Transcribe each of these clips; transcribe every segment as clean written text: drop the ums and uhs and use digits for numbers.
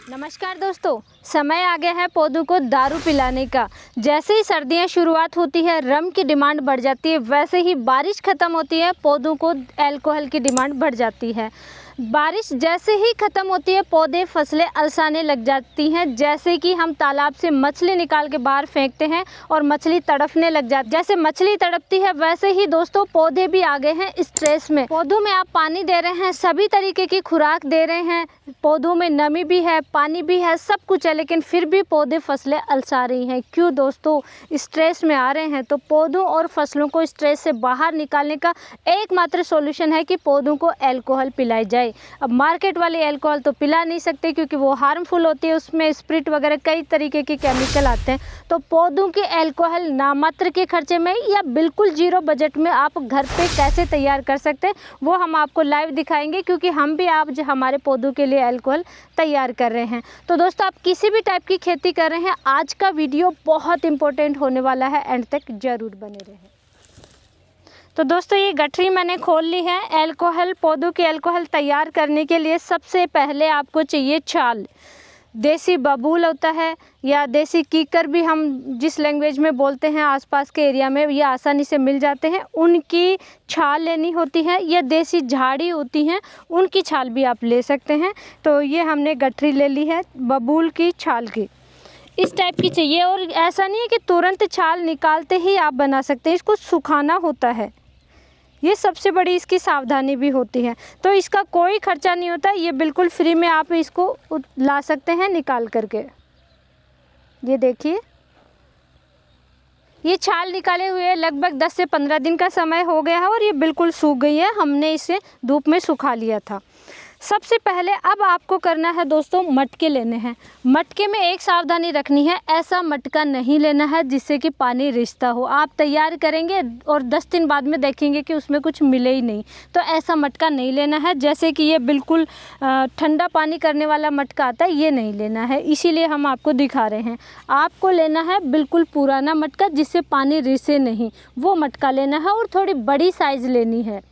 नमस्कार दोस्तों, समय आ गया है पौधों को दारू पिलाने का। जैसे ही सर्दियां शुरुआत होती है, रम की डिमांड बढ़ जाती है, वैसे ही बारिश ख़त्म होती है, पौधों को अल्कोहल की डिमांड बढ़ जाती है। बारिश जैसे ही ख़त्म होती है, पौधे फसलें अलसाने लग जाती हैं। जैसे कि हम तालाब से मछली निकाल के बाहर फेंकते हैं और मछली तड़पने लग जाती है। जैसे मछली तड़पती है, वैसे ही दोस्तों पौधे भी आ गए हैं स्ट्रेस में। पौधों में आप पानी दे रहे हैं, सभी तरीके की खुराक दे रहे हैं, पौधों में नमी भी है, पानी भी है, सब कुछ है, लेकिन फिर भी पौधे फसलें अलसा रही हैं। क्यों दोस्तों? स्ट्रेस में आ रहे हैं। तो पौधों और फसलों को स्ट्रेस से बाहर निकालने का एकमात्र सॉल्यूशन है कि पौधों को अल्कोहल पिलाई जाए। अब मार्केट वाले अल्कोहल तो पिला नहीं सकते क्योंकि वो हार्मफुल होती है, उसमें स्प्रिट वगैरह कई तरीके के केमिकल आते हैं। तो पौधों के अल्कोहल नामात्र के खर्चे में या बिल्कुल जीरो बजट में आप घर पे कैसे तैयार कर सकते हैं, वो हम आपको लाइव दिखाएंगे, क्योंकि हम भी आज हमारे पौधों के लिए अल्कोहल तैयार कर रहे हैं। तो दोस्तों, आप किसी भी टाइप की खेती कर रहे हैं, आज का वीडियो बहुत इंपॉर्टेंट होने वाला है, एंड तक जरूर बने रहें। तो दोस्तों, ये गठरी मैंने खोल ली है। अल्कोहल, पौधों के अल्कोहल तैयार करने के लिए सबसे पहले आपको चाहिए छाल। देसी बबूल होता है या देसी कीकर भी हम जिस लैंग्वेज में बोलते हैं, आसपास के एरिया में ये आसानी से मिल जाते हैं। उनकी छाल लेनी होती है, या देसी झाड़ी होती हैं, उनकी छाल भी आप ले सकते हैं। तो ये हमने गठरी ले ली है बबूल की छाल की, इस टाइप की चाहिए। और ऐसा नहीं है कि तुरंत छाल निकालते ही आप बना सकते हैं, इसको सुखाना होता है। ये सबसे बड़ी इसकी सावधानी भी होती है। तो इसका कोई खर्चा नहीं होता, ये बिल्कुल फ्री में आप इसको ला सकते हैं निकाल करके। ये देखिए, ये छाल निकाले हुए लगभग 10 से 15 दिन का समय हो गया है और ये बिल्कुल सूख गई है। हमने इसे धूप में सुखा लिया था। सबसे पहले अब आपको करना है दोस्तों, मटके लेने हैं। मटके में एक सावधानी रखनी है, ऐसा मटका नहीं लेना है जिससे कि पानी रिश्ता हो। आप तैयार करेंगे और 10 दिन बाद में देखेंगे कि उसमें कुछ मिले ही नहीं, तो ऐसा मटका नहीं लेना है। जैसे कि ये बिल्कुल ठंडा पानी करने वाला मटका आता है, ये नहीं लेना है, इसीलिए हम आपको दिखा रहे हैं। आपको लेना है बिल्कुल पुराना मटका जिससे पानी रिसे नहीं, वो मटका लेना है, और थोड़ी बड़ी साइज़ लेनी है।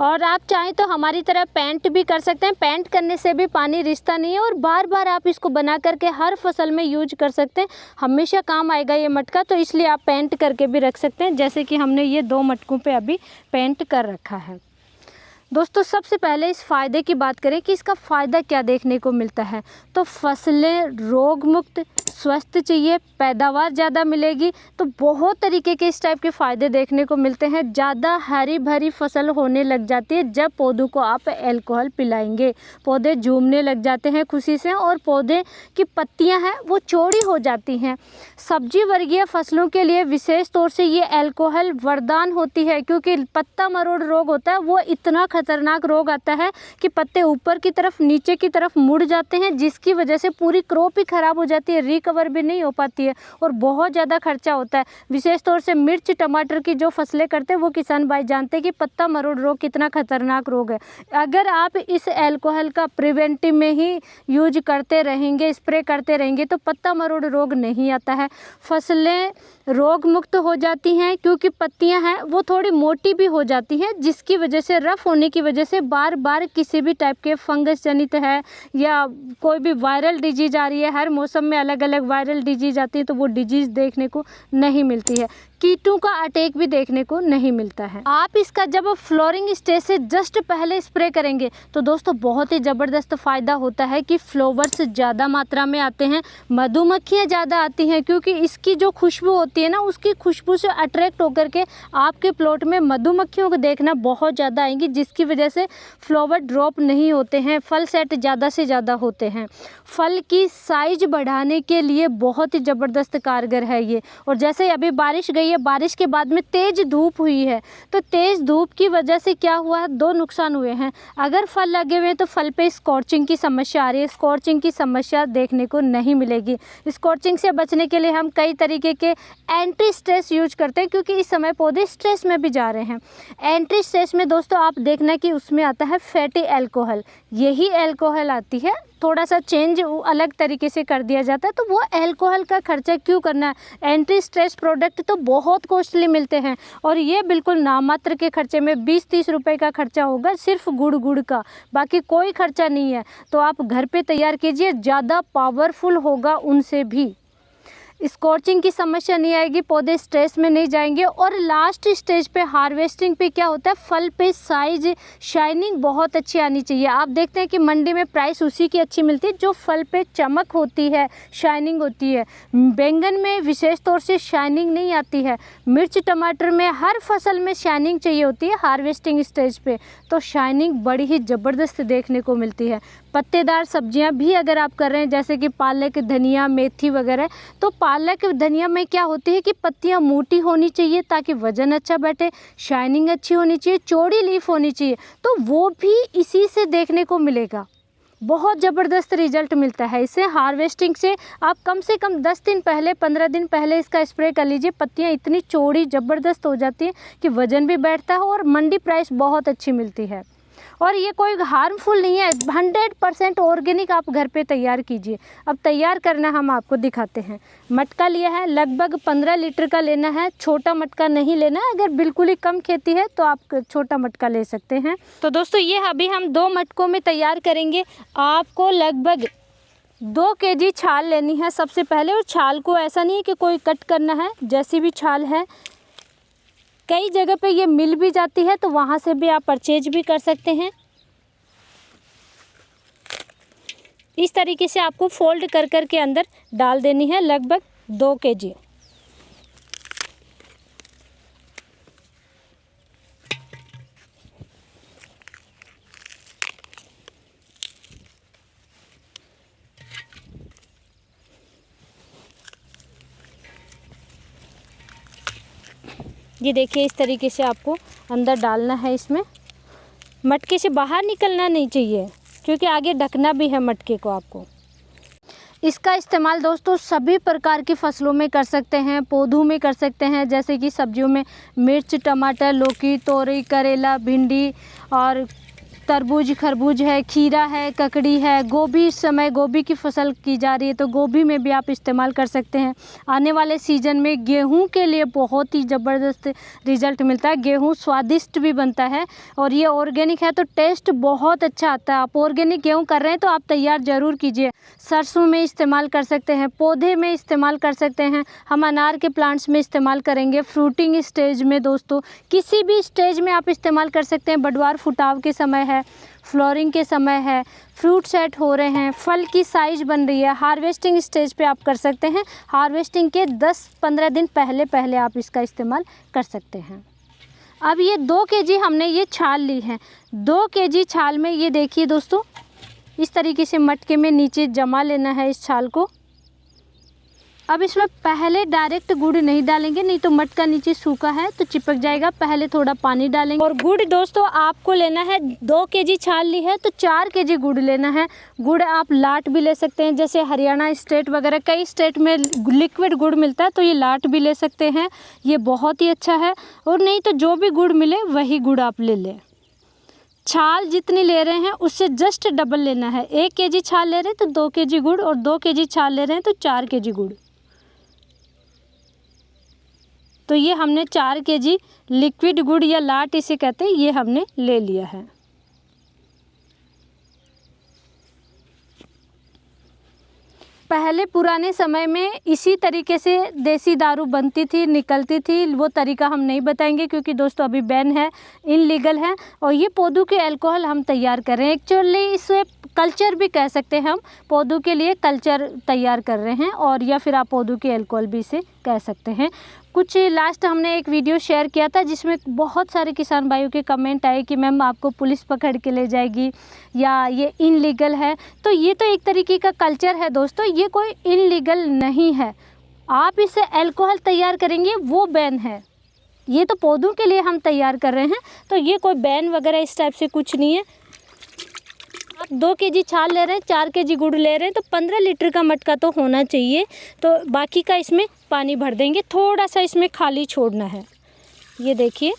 और आप चाहें तो हमारी तरह पेंट भी कर सकते हैं। पेंट करने से भी पानी रिश्ता नहीं है, और बार बार आप इसको बना करके हर फसल में यूज कर सकते हैं, हमेशा काम आएगा ये मटका। तो इसलिए आप पेंट करके भी रख सकते हैं, जैसे कि हमने ये 2 मटकों पे अभी पेंट कर रखा है। दोस्तों, सबसे पहले इस फ़ायदे की बात करें कि इसका फ़ायदा क्या देखने को मिलता है। तो फसलें रोग मुक्त, स्वस्थ चाहिए, पैदावार ज़्यादा मिलेगी। तो बहुत तरीके के इस टाइप के फ़ायदे देखने को मिलते हैं। ज़्यादा हरी भरी फसल होने लग जाती है जब पौधों को आप अल्कोहल पिलाएंगे। पौधे झूमने लग जाते हैं खुशी से, और पौधे की पत्तियां हैं वो चौड़ी हो जाती हैं। सब्जी वर्गीय फसलों के लिए विशेष तौर से ये अल्कोहल वरदान होती है, क्योंकि पत्ता मरोड़ रोग होता है, वो इतना खतरनाक रोग आता है कि पत्ते ऊपर की तरफ नीचे की तरफ मुड़ जाते हैं, जिसकी वजह से पूरी क्रॉप ही ख़राब हो जाती है, रिकवर भी नहीं हो पाती है, और बहुत ज़्यादा खर्चा होता है। विशेष तौर से मिर्च टमाटर की जो फसलें करते हैं, वो किसान भाई जानते हैं कि पत्ता मरोड़ रोग कितना खतरनाक रोग है। अगर आप इस अल्कोहल का प्रिवेंटिव में ही यूज करते रहेंगे, स्प्रे करते रहेंगे, तो पत्ता मरोड़ रोग नहीं आता है। फसलें रोग मुक्त हो जाती हैं, क्योंकि पत्तियां हैं वो थोड़ी मोटी भी हो जाती हैं, जिसकी वजह से रफ होने की वजह से बार बार किसी भी टाइप के फंगस जनित है या कोई भी वायरल डिजीज आ रही है, हर मौसम में अलग अलग वायरल डिजीज आती है, तो वो डिजीज देखने को नहीं मिलती है। कीटों का अटैक भी देखने को नहीं मिलता है। आप इसका जब फ्लोरिंग स्टेज से जस्ट पहले स्प्रे करेंगे तो दोस्तों बहुत ही ज़बरदस्त फ़ायदा होता है कि फ्लावर्स ज़्यादा मात्रा में आते हैं, मधुमक्खियाँ ज़्यादा आती हैं, क्योंकि इसकी जो खुशबू होती है ना, उसकी खुशबू से अट्रैक्ट होकर के आपके प्लॉट में मधुमक्खियों को देखना बहुत ज़्यादा आएंगी, जिसकी वजह से फ्लावर ड्रॉप नहीं होते हैं, फल सेट ज़्यादा से ज़्यादा होते हैं। फल की साइज बढ़ाने के लिए बहुत ही ज़बरदस्त कारगर है ये। और जैसे अभी बारिश गई है, बारिश के बाद में तेज़ धूप हुई है, तो तेज़ धूप की वजह से क्या हुआ है, 2 नुकसान हुए हैं। अगर फल लगे हुए हैं तो फल पे स्कॉर्चिंग की समस्या आ रही है, स्कॉर्चिंग की समस्या देखने को नहीं मिलेगी। स्कॉर्चिंग से बचने के लिए हम कई तरीके के एंटी स्ट्रेस यूज करते हैं, क्योंकि इस समय पौधे स्ट्रेस में भी जा रहे हैं। एंटी स्ट्रेस में दोस्तों आप देखना कि उसमें आता है फैटी अल्कोहल, यही अल्कोहल आती है थोड़ा सा चेंज अलग तरीके से कर दिया जाता है। तो वो अल्कोहल का खर्चा क्यों करना है। एंटी स्ट्रेस प्रोडक्ट तो बहुत कॉस्टली मिलते हैं और ये बिल्कुल नामात्र के खर्चे में 20-30 रुपए का खर्चा होगा सिर्फ गुड़ का, बाकी कोई खर्चा नहीं है। तो आप घर पे तैयार कीजिए, ज़्यादा पावरफुल होगा उनसे भी। स्कॉचिंग की समस्या नहीं आएगी, पौधे स्ट्रेस में नहीं जाएंगे। और लास्ट स्टेज पे हार्वेस्टिंग पे क्या होता है, फल पे साइज शाइनिंग बहुत अच्छी आनी चाहिए। आप देखते हैं कि मंडी में प्राइस उसी की अच्छी मिलती है जो फल पे चमक होती है, शाइनिंग होती है। बैंगन में विशेष तौर से शाइनिंग नहीं आती है, मिर्च टमाटर में हर फसल में शाइनिंग चाहिए होती है हार्वेस्टिंग स्टेज पे, तो शाइनिंग बड़ी ही ज़बरदस्त देखने को मिलती है। पत्तेदार सब्जियां भी अगर आप कर रहे हैं जैसे कि पालक, धनिया, मेथी वगैरह, तो पालक धनिया में क्या होती है कि पत्तियां मोटी होनी चाहिए ताकि वजन अच्छा बैठे, शाइनिंग अच्छी होनी चाहिए, चौड़ी लीफ होनी चाहिए, तो वो भी इसी से देखने को मिलेगा। बहुत ज़बरदस्त रिजल्ट मिलता है इससे। हार्वेस्टिंग से आप कम से कम 10 दिन पहले, 15 दिन पहले इसका स्प्रे कर लीजिए, पत्तियां इतनी चौड़ी ज़बरदस्त हो जाती हैं कि वज़न भी बैठता है और मंडी प्राइस बहुत अच्छी मिलती है। और ये कोई हार्मफुल नहीं है, 100% ऑर्गेनिक आप घर पे तैयार कीजिए। अब तैयार करना हम आपको दिखाते हैं। मटका लिया है, लगभग 15 लीटर का लेना है, छोटा मटका नहीं लेना है। अगर बिल्कुल ही कम खेती है तो आप छोटा मटका ले सकते हैं। तो दोस्तों ये अभी हम 2 मटकों में तैयार करेंगे। आपको लगभग 2 केजी छाल लेनी है सबसे पहले। और छाल को ऐसा नहीं है कि कोई कट करना है, जैसी भी छाल है, कई जगह पे ये मिल भी जाती है तो वहाँ से भी आप परचेज भी कर सकते हैं। इस तरीके से आपको फोल्ड कर के अंदर डाल देनी है लगभग 2 केजी। ये देखिए इस तरीके से आपको अंदर डालना है। इसमें मटके से बाहर निकलना नहीं चाहिए क्योंकि आगे ढकना भी है मटके को आपको। इसका इस्तेमाल दोस्तों सभी प्रकार की फसलों में कर सकते हैं, पौधों में कर सकते हैं, जैसे कि सब्जियों में मिर्च, टमाटर, लौकी, तोरई, करेला, भिंडी और तरबूज, खरबूज है, खीरा है, ककड़ी है, गोभी। इस समय गोभी की फसल की जा रही है तो गोभी में भी आप इस्तेमाल कर सकते हैं। आने वाले सीज़न में गेहूं के लिए बहुत ही ज़बरदस्त रिजल्ट मिलता है। गेहूं स्वादिष्ट भी बनता है और ये ऑर्गेनिक है तो टेस्ट बहुत अच्छा आता है। आप ऑर्गेनिक गेहूं कर रहे हैं तो आप तैयार ज़रूर कीजिए। सरसों में इस्तेमाल कर सकते हैं, पौधे में इस्तेमाल कर सकते हैं, हम अनार के प्लांट्स में इस्तेमाल करेंगे, फ्रूटिंग स्टेज में दोस्तों किसी भी स्टेज में आप इस्तेमाल कर सकते हैं। बडवार फुटाव के समय है, फ्लोरिंग के समय है, फ्रूट सेट हो रहे हैं, फल की साइज बन रही है, हार्वेस्टिंग स्टेज पे आप कर सकते हैं। हार्वेस्टिंग के 10-15 दिन पहले आप इसका इस्तेमाल कर सकते हैं। अब ये 2 केजी हमने ये छाल ली है। 2 केजी छाल में ये देखिए दोस्तों इस तरीके से मटके में नीचे जमा लेना है इस छाल को। अब इसमें पहले डायरेक्ट गुड़ नहीं डालेंगे, नहीं तो मटका नीचे सूखा है तो चिपक जाएगा। पहले थोड़ा पानी डालेंगे। और गुड़ दोस्तों आपको लेना है, 2 केजी छाल ली है तो 4 केजी गुड़ लेना है। गुड़ आप लाट भी ले सकते हैं, जैसे हरियाणा स्टेट वगैरह कई स्टेट में लिक्विड गुड़ मिलता है तो ये लाट भी ले सकते हैं, ये बहुत ही अच्छा है। और नहीं तो जो भी गुड़ मिले वही गुड़ आप ले लें। छाल जितनी ले रहे हैं उससे जस्ट डबल लेना है। 1 केजी छाल ले रहे हैं तो 2 केजी गुड़, और 2 केजी छाल ले रहे हैं तो 4 केजी गुड़। तो ये हमने 4 केजी लिक्विड गुड़ या लाट इसे कहते हैं, ये हमने ले लिया है। पहले पुराने समय में इसी तरीके से देसी दारू बनती थी, निकलती थी। वो तरीका हम नहीं बताएंगे क्योंकि दोस्तों अभी बैन है, इनलीगल है। और ये पौधों के अल्कोहल हम तैयार कर रहे हैं। एक्चुअली इसे कल्चर भी कह सकते हैं, हम पौधों के लिए कल्चर तैयार कर रहे हैं, और या फिर आप पौधों के अल्कोहल भी इसे कह सकते हैं। कुछ लास्ट हमने एक वीडियो शेयर किया था जिसमें बहुत सारे किसान भाइयों के कमेंट आए कि मैम आपको पुलिस पकड़ के ले जाएगी या ये इनलीगल है। तो ये तो एक तरीके का कल्चर है दोस्तों, ये कोई इनलीगल नहीं है। आप इसे अल्कोहल तैयार करेंगे वो बैन है। ये तो पौधों के लिए हम तैयार कर रहे हैं, तो ये कोई बैन वगैरह इस टाइप से कुछ नहीं है। आप 2 केजी छाल ले रहे हैं, 4 केजी गुड़ ले रहे हैं तो 15 लीटर का मटका तो होना चाहिए। तो बाकी का इसमें पानी भर देंगे, थोड़ा सा इसमें खाली छोड़ना है। ये देखिए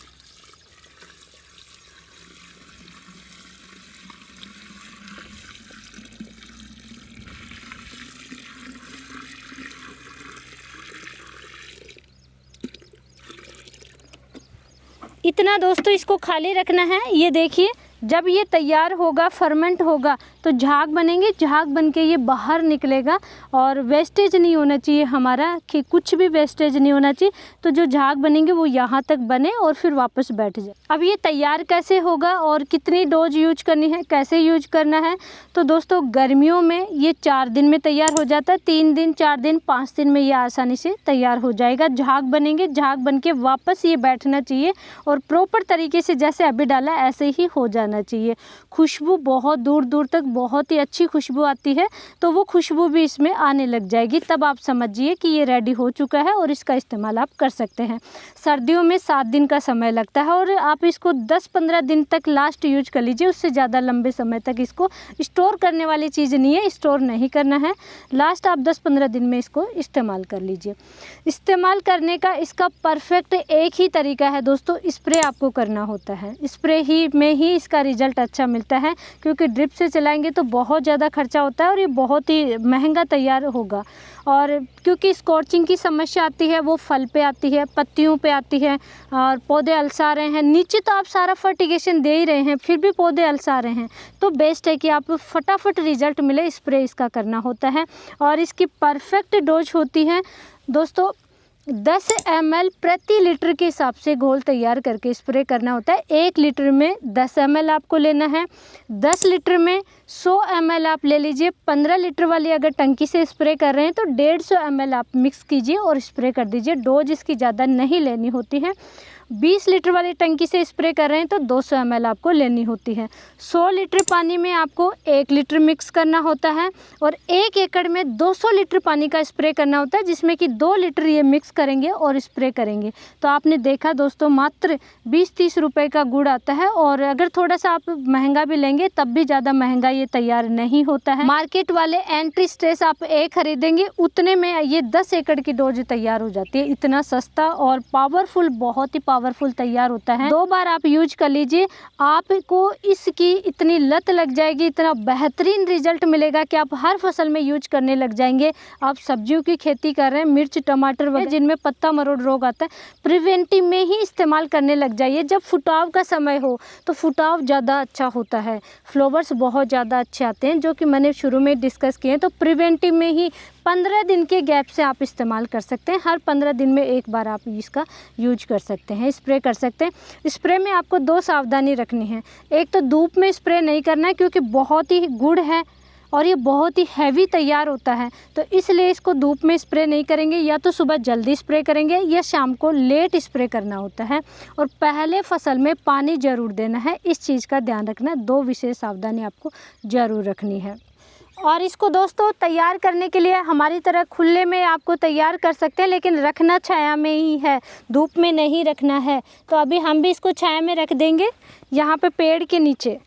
इतना दोस्तों इसको खाली रखना है। ये देखिए जब ये तैयार होगा, फर्मेंट होगा तो झाग बनेंगे, झाग बन के ये बाहर निकलेगा और वेस्टेज नहीं होना चाहिए हमारा, कि कुछ भी वेस्टेज नहीं होना चाहिए। तो जो झाग बनेंगे वो यहाँ तक बने और फिर वापस बैठ जाए। अब ये तैयार कैसे होगा और कितनी डोज यूज करनी है, कैसे यूज करना है, तो दोस्तों गर्मियों में ये 4 दिन में तैयार हो जाता है। 3 दिन, 4 दिन, 5 दिन में ये आसानी से तैयार हो जाएगा। झाग बनेंगे, झाग बन के वापस ये बैठना चाहिए और प्रॉपर तरीके से जैसे अभी डाला ऐसे ही हो जाना चाहिए। खुशबू बहुत दूर दूर तक, बहुत ही अच्छी खुशबू आती है, तो वो खुशबू भी इसमें आने लग जाएगी। तब आप समझिए कि ये रेडी हो चुका है और इसका इस्तेमाल आप कर सकते हैं। सर्दियों में 7 दिन का समय लगता है और आप इसको 10-15 दिन तक लास्ट यूज कर लीजिए। उससे ज़्यादा लंबे समय तक इसको स्टोर करने वाली चीज़ नहीं है, स्टोर नहीं करना है। लास्ट आप 10-15 दिन में इसको इस्तेमाल कर लीजिए। इस्तेमाल करने का इसका परफेक्ट एक ही तरीका है दोस्तों, स्प्रे आपको करना होता है। स्प्रे ही में ही इसका रिज़ल्ट अच्छा मिलता है, क्योंकि ड्रिप से चलाएंगे तो बहुत ज़्यादा खर्चा होता है और ये बहुत ही महंगा तैयार होगा। और क्योंकि स्कॉर्चिंग की समस्या आती है, वो फल पे आती है, पत्तियों पे आती है और पौधे अलसा रहे हैं। नीचे तो आप सारा फर्टिगेशन दे ही रहे हैं, फिर भी पौधे अलसा रहे हैं, तो बेस्ट है कि आप फटाफट रिज़ल्ट मिले, स्प्रे इसका करना होता है। और इसकी परफेक्ट डोज होती है दोस्तों 10 ml प्रति लीटर के हिसाब से घोल तैयार करके स्प्रे करना होता है। 1 लीटर में 10 ml आपको लेना है, 10 लीटर में 100 ml आप ले लीजिए। 15 लीटर वाली अगर टंकी से स्प्रे कर रहे हैं तो 150 ml आप मिक्स कीजिए और स्प्रे कर दीजिए। डोज इसकी ज़्यादा नहीं लेनी होती है। 20 लीटर वाली टंकी से स्प्रे कर रहे हैं तो 200 ml आपको लेनी होती है। 100 लीटर पानी में आपको 1 लीटर मिक्स करना होता है और 1 एकड़ में 200 लीटर पानी का स्प्रे करना होता है, जिसमें कि 2 लीटर ये मिक्स करेंगे और स्प्रे करेंगे। तो आपने देखा दोस्तों, मात्र 20-30 रुपये का गुड़ आता है और अगर थोड़ा सा आप महंगा भी लेंगे तब भी ज़्यादा महंगा ये तैयार नहीं होता है। मार्केट वाले एंटी स्ट्रेस आप एक खरीदेंगे उतने में ये 10 एकड़ की डोज तैयार हो जाती है। इतना सस्ता और पावरफुल, बहुत ही पावरफुल तैयार होता है। 2 बार आप यूज कर लीजिए, आपको इसकी इतनी लत लग जाएगी, इतना बेहतरीन रिजल्ट मिलेगा कि आप हर फसल में यूज करने लग जाएंगे। आप सब्जियों की खेती कर रहे हैं, मिर्च, टमाटर वगैरह जिनमें पत्ता मरोड़ रोग आता है, प्रिवेंटिव में ही इस्तेमाल करने लग जाइए। जब फुटाव का समय हो तो फुटाव ज़्यादा अच्छा होता है, फ्लावर्स बहुत ज़्यादा अच्छे आते हैं, जो कि मैंने शुरू में डिस्कस किए हैं। तो प्रिवेंटिव में ही 15 दिन के गैप से आप इस्तेमाल कर सकते हैं। हर 15 दिन में एक बार आप इसका यूज कर सकते हैं, स्प्रे कर सकते हैं। स्प्रे में आपको 2 सावधानी रखनी है। एक तो धूप में स्प्रे नहीं करना है, क्योंकि बहुत ही गुड़ है और ये बहुत ही हैवी तैयार होता है, तो इसलिए इसको धूप में स्प्रे नहीं करेंगे। या तो सुबह जल्दी स्प्रे करेंगे या शाम को लेट स्प्रे करना होता है। और पहले फसल में पानी ज़रूर देना है, इस चीज़ का ध्यान रखना। 2 विशेष सावधानी आपको ज़रूर रखनी है। और इसको दोस्तों तैयार करने के लिए हमारी तरह खुले में आपको तैयार कर सकते हैं, लेकिन रखना छाया में ही है, धूप में नहीं रखना है। तो अभी हम भी इसको छाया में रख देंगे, यहाँ पे पेड़ के नीचे।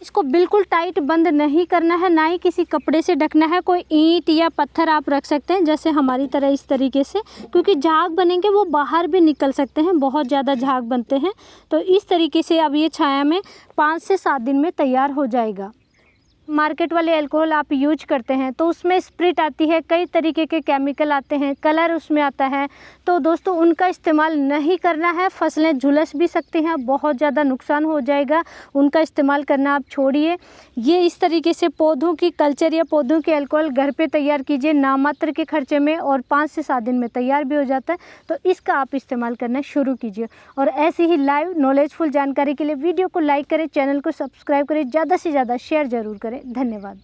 इसको बिल्कुल टाइट बंद नहीं करना है, ना ही किसी कपड़े से ढकना है। कोई ईंट या पत्थर आप रख सकते हैं, जैसे हमारी तरह इस तरीके से, क्योंकि झाग बनेंगे वो बाहर भी निकल सकते हैं, बहुत ज़्यादा झाग बनते हैं। तो इस तरीके से अब ये छाया में 5 से 7 दिन में तैयार हो जाएगा। मार्केट वाले अल्कोहल आप यूज करते हैं तो उसमें स्प्रिट आती है, कई तरीके के केमिकल आते हैं, कलर उसमें आता है। तो दोस्तों उनका इस्तेमाल नहीं करना है, फसलें झुलस भी सकती हैं, बहुत ज़्यादा नुकसान हो जाएगा। उनका इस्तेमाल करना आप छोड़िए। ये इस तरीके से पौधों की कल्चर या पौधों के अल्कोहल घर पे तैयार कीजिए नामात्र के खर्चे में, और 5 से 7 दिन में तैयार भी हो जाता है। तो इसका आप इस्तेमाल करना शुरू कीजिए। और ऐसी ही लाइव नॉलेजफुल जानकारी के लिए वीडियो को लाइक करें, चैनल को सब्सक्राइब करें, ज़्यादा से ज़्यादा शेयर ज़रूर करें। धन्यवाद।